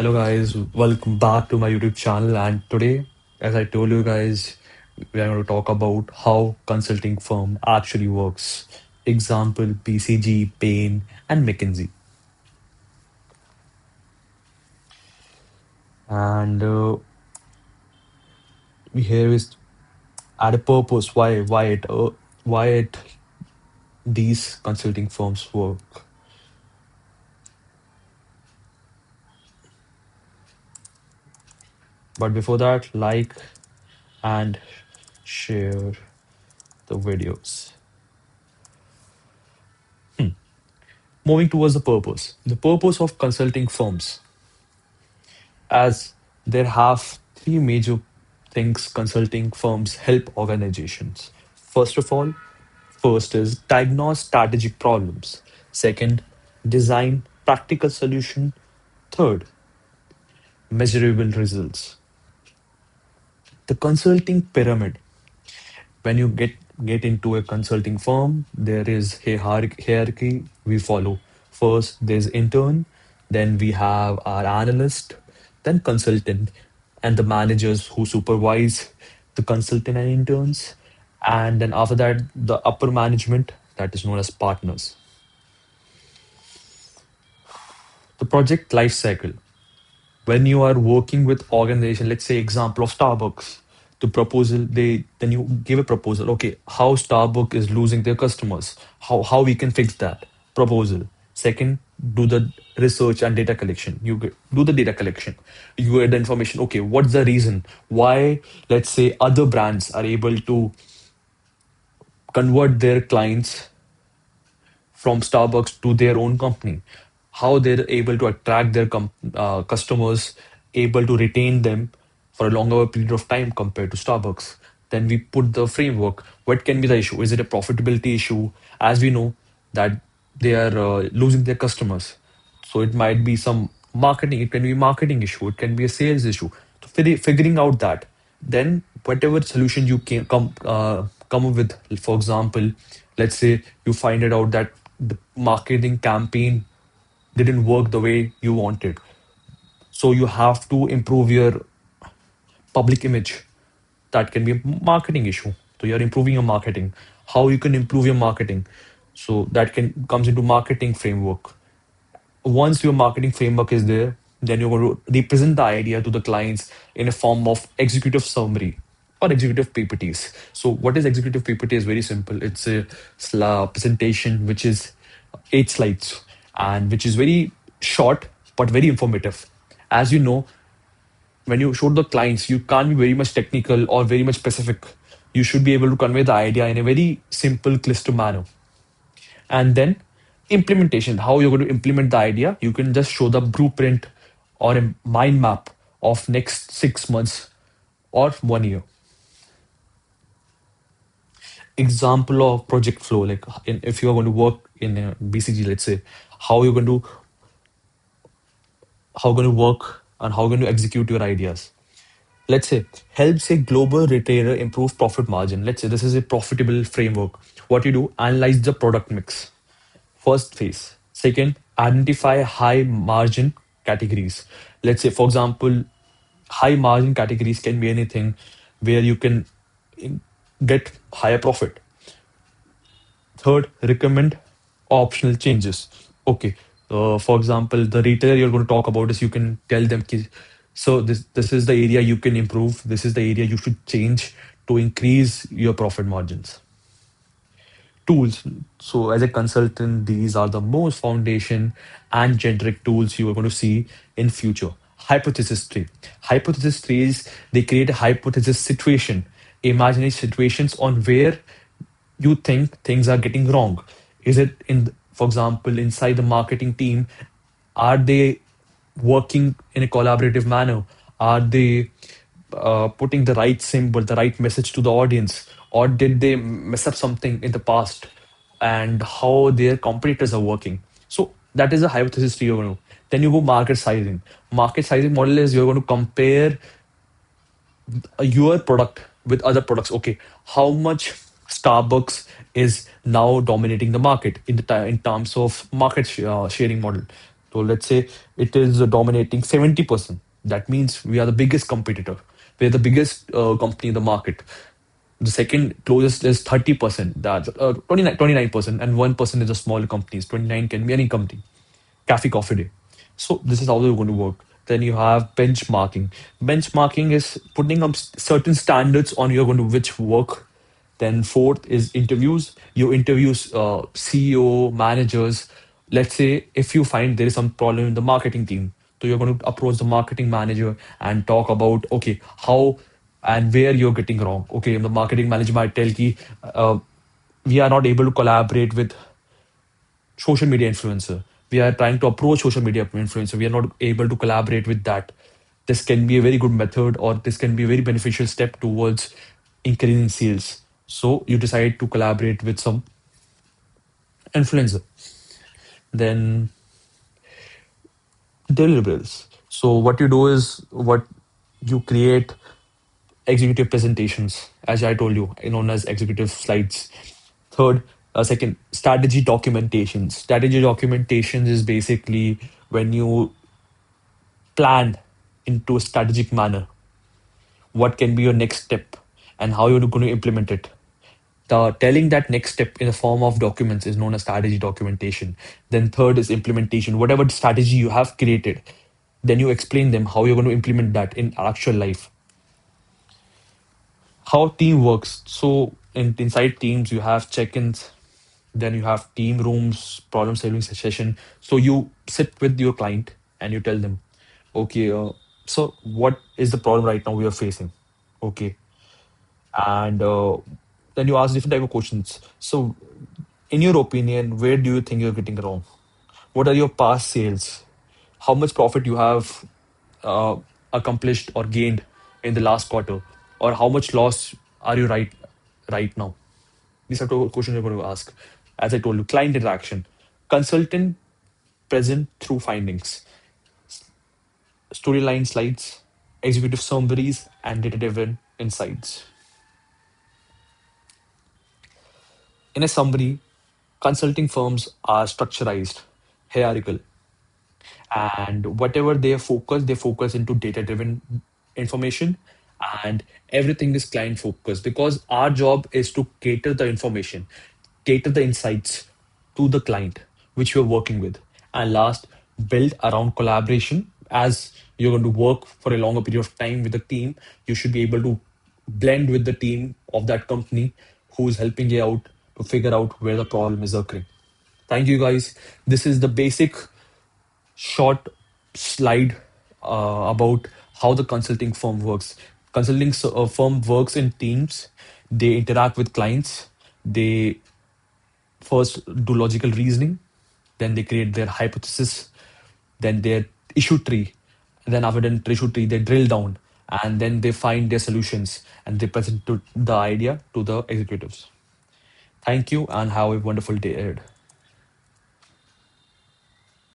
Hello guys, welcome back to my YouTube channel. And today, as I told you guys, we are going to talk about how consulting firm actually works. Example: BCG, Bain, and McKinsey. And we here is at a purpose why it these consulting firms work. But before that, like and share the videos. Moving towards the purpose. The purpose of consulting firms, as there have three major things consulting firms help organizations. First of all, first is diagnose strategic problems. Second, design practical solution. Third, measurable results. The consulting pyramid. When you get into a consulting firm, there is a hierarchy we follow. First, there's intern, then we have our analyst, then consultant, and the managers who supervise the consultant and interns. And then after that, the upper management, that is known as partners. The project life cycle. When you are working with organization, let's say example of Starbucks, the proposal, they then you give a proposal. Okay, how Starbucks is losing their customers, how we can fix that. Proposal. Second, do the research and data collection. Do the data collection, you get the information. Okay, what's the reason why, let's say, other brands are able to convert their clients from Starbucks to their own company, how they're able to attract their customers, able to retain them for a longer period of time compared to Starbucks. Then we put the framework. What can be the issue? Is it a profitability issue? As we know that they are losing their customers, so it might be some marketing. It can be a marketing issue. It can be a sales issue. So figuring out that, then whatever solution you can come up with. For example, let's say you find it out that the marketing campaign didn't work the way you wanted, so you have to improve your public image. That can be a marketing issue. So you're improving your marketing. How you can improve your marketing? So that can comes into marketing framework. Once your marketing framework is there, then you're going to represent the idea to the clients in a form of executive summary or executive PPTs. So what is executive PPT is very simple. It's a presentation which is 8 slides and which is very short but very informative. As you know, when you show the clients, you can't be very much technical or very much specific. You should be able to convey the idea in a very simple, clear manner. And then implementation, how you're going to implement the idea. You can just show the blueprint or a mind map of next 6 months or 1 year. Example of project flow, like if you're going to work in a BCG, let's say, how you're going to work and how you're going to execute your ideas. Let's say helps a global retailer improve profit margin. Let's say this is a profitable framework. What you do, analyze the product mix. First phase. Second, identify high margin categories. Let's say, for example, high margin categories can be anything where you can get higher profit. Third, recommend optional changes. Okay. For example, the retailer you're going to talk about is, you can tell them, so this is the area you can improve. This is the area you should change to increase your profit margins. Tools. So as a consultant, these are the most foundation and generic tools you are going to see in future. Hypothesis tree. Hypothesis trees, they create a hypothesis situation. Imaginary situations on where you think things are getting wrong. Is it in, for example, inside the marketing team, are they working in a collaborative manner? Are they putting the right symbol, the right message to the audience, or did they mess up something in the past? And how their competitors are working. So that is a hypothesis to you. Then you go market sizing. Market sizing model is, you're going to compare your product with other products. Okay, how much Starbucks is now dominating the market in the in terms of market sharing model. So let's say it is dominating 70%. That means we are the biggest competitor. We are the biggest company in the market. The second closest is 30%, that's 29%, and 1% is a small companies. 29 can be any company. Cafe Coffee Day. So this is how they're going to work. Then you have benchmarking. Benchmarking is putting up certain standards on you're going to which work. Then fourth is interviews. You interviews CEO, managers. Let's say if you find there is some problem in the marketing team, so you're going to approach the marketing manager and talk about okay how and where you're getting wrong. Okay, the marketing manager might tell ki we are not able to collaborate with social media influencer. We are trying to approach social media influencer. We are not able to collaborate with that. This can be a very good method, or this can be a very beneficial step towards increasing sales. So you decide to collaborate with some influencer. Then deliverables. So what you do is what you create executive presentations, as I told you, known as executive slides. Third, second, strategy documentation. Strategy documentation is basically when you plan into a strategic manner what can be your next step and how you're going to implement it. The telling that next step in the form of documents is known as strategy documentation. Then third is implementation. Whatever strategy you have created, then you explain them how you're going to implement that in actual life. How team works. So inside teams, you have check-ins, then you have team rooms, problem solving session. So you sit with your client and you tell them, okay, so what is the problem right now we are facing? Okay, and then you ask different type of questions. So, in your opinion, where do you think you're getting wrong? What are your past sales? How much profit you have uh, accomplished or gained in the last quarter, or how much loss are you right now? These are two questions you're going to ask. As I told you, client interaction, consultant present through findings, storyline slides, executive summaries, and data-driven insights. In a summary, consulting firms are structurized, hierarchical, and whatever they focus into data driven information, and everything is client focused because our job is to cater the information, cater the insights to the client which you're working with. And last, build around collaboration. As you're going to work for a longer period of time with the team, you should be able to blend with the team of that company who's helping you out to figure out where the problem is occurring. Thank you guys. This is the basic short slide about how the consulting firm works. Consulting firm works in teams. They interact with clients. They first do logical reasoning, then they create their hypothesis, then their issue tree, then after the issue tree, they drill down, and then they find their solutions and they present to the idea to the executives. Thank you and have a wonderful day ahead.